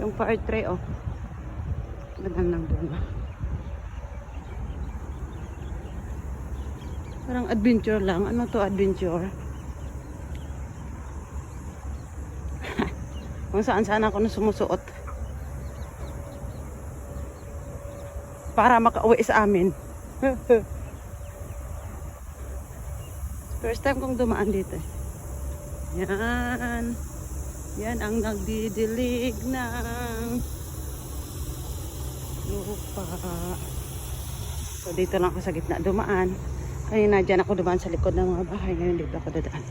Yung fire tray, oh. Ganda ng bunga. Parang adventure lang. Ano to adventure? Kung saan saan ako na sumusuot. Para makauwi sa amin. First time kong dumaan dito. Yan. Yan ang nagdidilig ng lupa. So dito lang ako sa gitna dumaan. Kanina dyan ako dumaan sa likod ng mga bahay. Ngayon dito ako dadaan.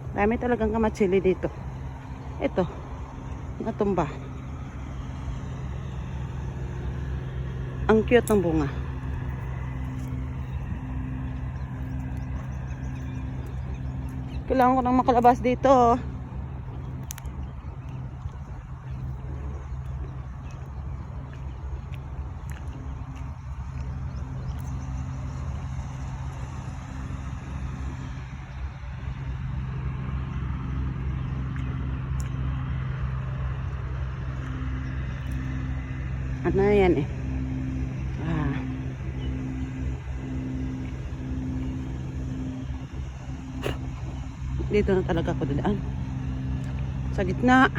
Dami talagang kamatsili dito. Ito. Natumba. Ang cute ng bunga. Kailangan ko nang makalabas dito. Ano yan eh? Dito na talaga ako dadaan. Sa gitna.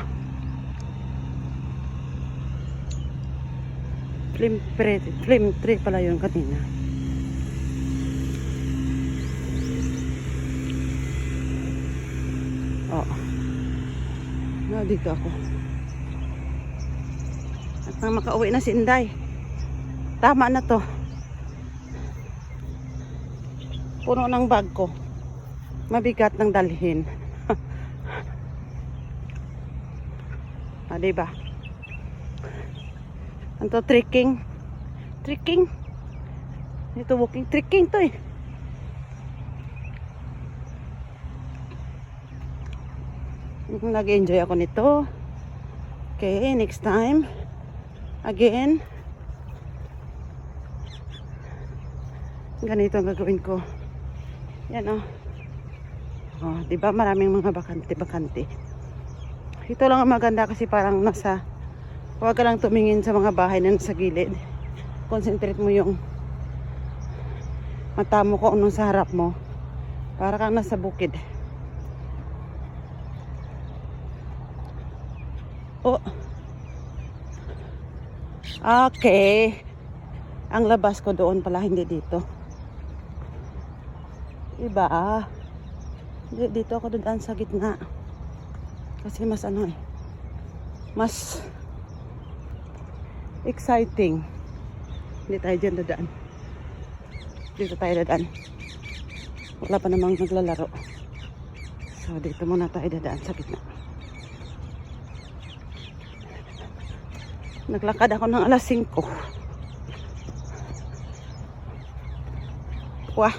Flame tree pala yun kanina. Oo. Dito ako. At nang makauwi na si Inday. Tama na to. Puno ng bag ko. Mabigat ng dalhin. Diba? Anto trekking. Trekking. Ito walking. Trekking to eh. Nag-enjoy ako nito. Okay, next time. Again. Ganito ang gagawin ko. Yan oh. Oh, diba maraming mga bakante. Ito lang ang maganda kasi parang nasa, huwag ka lang tumingin sa mga bahay na nasa gilid. Concentrate mo yung mata mo kung anong sa harap mo. Para kang nasa bukid. Oh. Okay. Ang labas ko doon pala, hindi dito. Iba ah. Dito ako dadaan sa gitna. Kasi mas ano eh. Mas exciting. Hindi tayo dyan dadaan. Dito tayo dadaan. Wala pa namang naglalaro. So dito muna tayo dadaan sa gitna. Naglakad ako ng alas 5. Wah.